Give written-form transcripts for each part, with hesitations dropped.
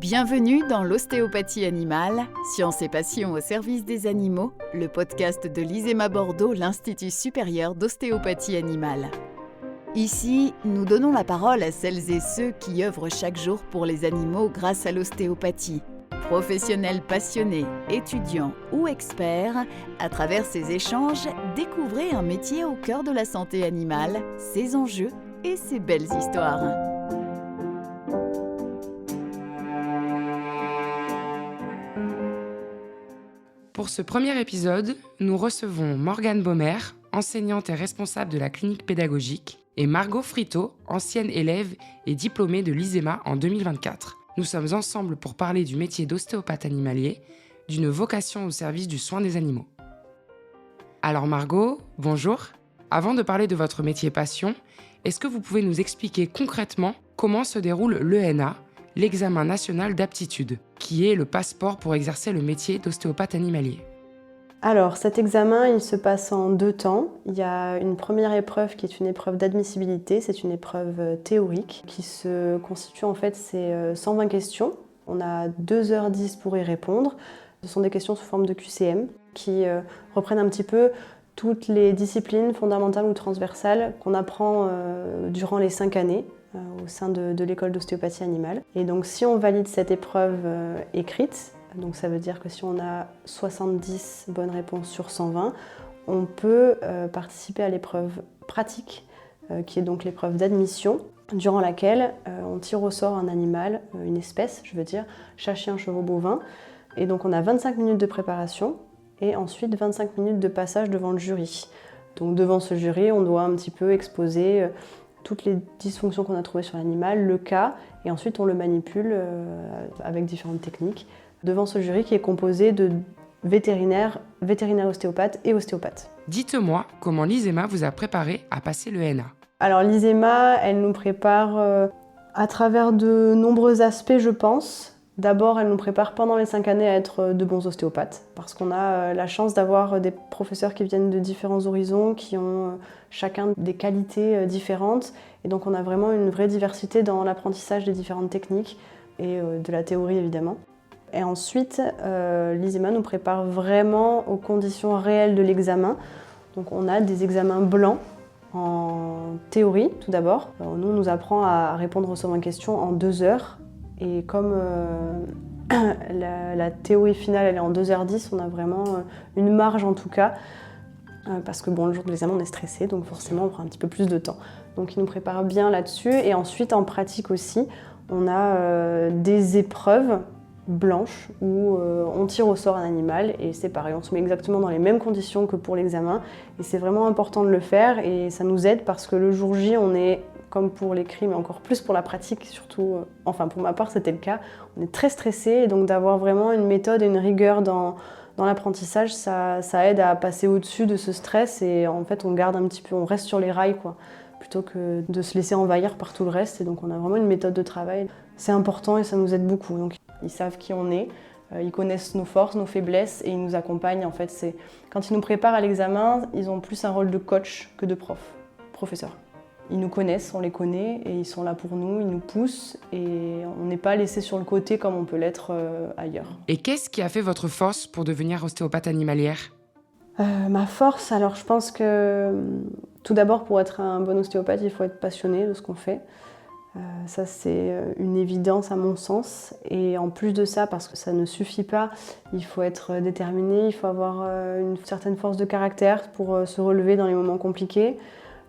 Bienvenue dans l'ostéopathie animale, science et passion au service des animaux, le podcast de l'ISEMA Bordeaux, l'Institut supérieur d'ostéopathie animale. Ici, nous donnons la parole à celles et ceux qui œuvrent chaque jour pour les animaux grâce à l'ostéopathie. Professionnels passionnés, étudiants ou experts, à travers ces échanges, découvrez un métier au cœur de la santé animale, ses enjeux et ses belles histoires. Pour ce premier épisode, nous recevons Morgane Baumer, enseignante et responsable de la clinique pédagogique, et Margot Friteau, ancienne élève et diplômée de l'ISEMA en 2024. Nous sommes ensemble pour parler du métier d'ostéopathe animalier, d'une vocation au service du soin des animaux. Alors Margot, bonjour. Avant de parler de votre métier passion, est-ce que vous pouvez nous expliquer concrètement comment se déroule l'ENA, l'examen national d'aptitude, qui est le passeport pour exercer le métier d'ostéopathe animalier? Alors, cet examen, il se passe en 2 temps. Il y a une première épreuve qui est une épreuve d'admissibilité. C'est une épreuve théorique qui se constitue, en fait, c'est 120 questions. On a 2h10 pour y répondre. Ce sont des questions sous forme de QCM qui reprennent un petit peu toutes les disciplines fondamentales ou transversales qu'on apprend durant les 5 années au sein de l'école d'ostéopathie animale. Et donc, si on valide cette épreuve écrite, donc ça veut dire que si on a 70 bonnes réponses sur 120, on peut participer à l'épreuve pratique, qui est donc l'épreuve d'admission, durant laquelle on tire au sort un animal, une espèce, je veux dire, chat, chien, chevaux, bovins. Et donc on a 25 minutes de préparation et ensuite 25 minutes de passage devant le jury. Donc devant ce jury, on doit un petit peu exposer toutes les dysfonctions qu'on a trouvées sur l'animal, le cas, et ensuite on le manipule avec différentes techniques devant ce jury qui est composé de vétérinaires ostéopathes et ostéopathes. Dites-moi comment l'ISEMA vous a préparé à passer l'ENA. Alors l'ISEMA, elle nous prépare à travers de nombreux aspects, je pense. D'abord, elle nous prépare pendant les 5 années à être de bons ostéopathes, parce qu'on a la chance d'avoir des professeurs qui viennent de différents horizons, qui ont chacun des qualités différentes, et donc on a vraiment une vraie diversité dans l'apprentissage des différentes techniques, et de la théorie évidemment. Et ensuite, l'ISEMA nous prépare vraiment aux conditions réelles de l'examen. Donc on a des examens blancs en théorie tout d'abord. Nous, on nous apprend à répondre aux 120 questions en 2 heures. Et comme la théorie finale elle est en 2h10, on a vraiment une marge en tout cas. Parce que bon, le jour de l'examen, on est stressé, donc forcément on prend un petit peu plus de temps. Donc il nous prépare bien là-dessus. Et ensuite, en pratique aussi, on a des épreuves blanche où on tire au sort un animal et c'est pareil, on se met exactement dans les mêmes conditions que pour l'examen et c'est vraiment important de le faire et ça nous aide parce que le jour J on est comme pour l'écrit mais encore plus pour la pratique surtout, enfin pour ma part c'était le cas, on est très stressé et donc d'avoir vraiment une méthode et une rigueur dans l'apprentissage ça aide à passer au-dessus de ce stress et en fait on garde un petit peu, on reste sur les rails quoi, plutôt que de se laisser envahir par tout le reste et donc on a vraiment une méthode de travail, c'est important et ça nous aide beaucoup. Donc, ils savent qui on est, ils connaissent nos forces, nos faiblesses et ils nous accompagnent. En fait, quand ils nous préparent à l'examen, ils ont plus un rôle de coach que de professeur. Ils nous connaissent, on les connaît et ils sont là pour nous, ils nous poussent et on n'est pas laissé sur le côté comme on peut l'être ailleurs. Et qu'est-ce qui a fait votre force pour devenir ostéopathe animalière ? Ma force, alors je pense que tout d'abord pour être un bon ostéopathe, il faut être passionné de ce qu'on fait. Ça c'est une évidence à mon sens et en plus de ça parce que ça ne suffit pas, il faut être déterminé, il faut avoir une certaine force de caractère pour se relever dans les moments compliqués,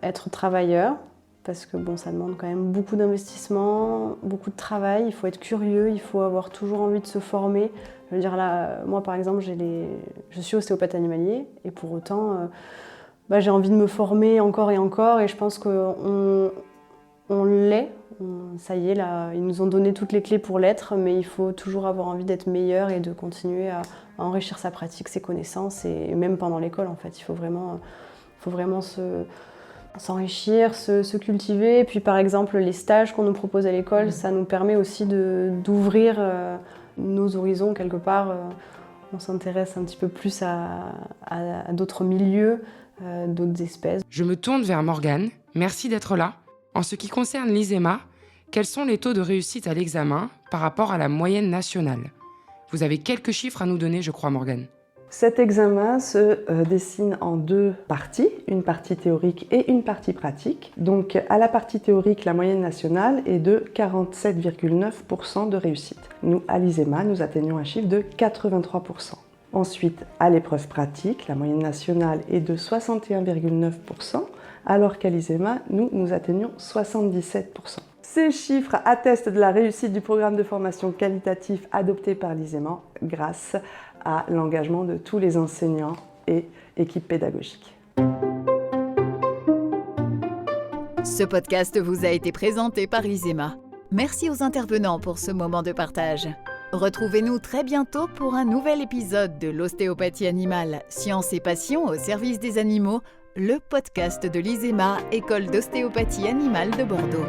être travailleur parce que bon, ça demande quand même beaucoup d'investissement, beaucoup de travail, il faut être curieux, il faut avoir toujours envie de se former. Je veux dire là, moi par exemple je suis ostéopathe animalier et pour autant j'ai envie de me former encore et je pense qu'on l'est. Ça y est, là, ils nous ont donné toutes les clés pour l'être, mais il faut toujours avoir envie d'être meilleur et de continuer à enrichir sa pratique, ses connaissances, et même pendant l'école, en fait. Il faut vraiment s'enrichir, se cultiver. Et puis, par exemple, les stages qu'on nous propose à l'école, ça nous permet aussi d'ouvrir nos horizons quelque part. On s'intéresse un petit peu plus à d'autres milieux, d'autres espèces. Je me tourne vers Morgane. Merci d'être là. En ce qui concerne l'ISEMA, Quels sont les taux de réussite à l'examen par rapport à la moyenne nationale ? Vous avez quelques chiffres à nous donner, je crois, Morgane. Cet examen se dessine en 2 parties, une partie théorique et une partie pratique. Donc à la partie théorique, la moyenne nationale est de 47,9% de réussite. Nous, à l'ISEMA, nous atteignons un chiffre de 83%. Ensuite, à l'épreuve pratique, la moyenne nationale est de 61,9%, alors qu'à l'ISEMA, nous atteignons 77%. Ces chiffres attestent de la réussite du programme de formation qualitatif adopté par l'ISEMA grâce à l'engagement de tous les enseignants et équipes pédagogiques. Ce podcast vous a été présenté par l'ISEMA. Merci aux intervenants pour ce moment de partage. Retrouvez-nous très bientôt pour un nouvel épisode de l'ostéopathie animale, science et passion au service des animaux, le podcast de l'ISEMA, École d'ostéopathie animale de Bordeaux.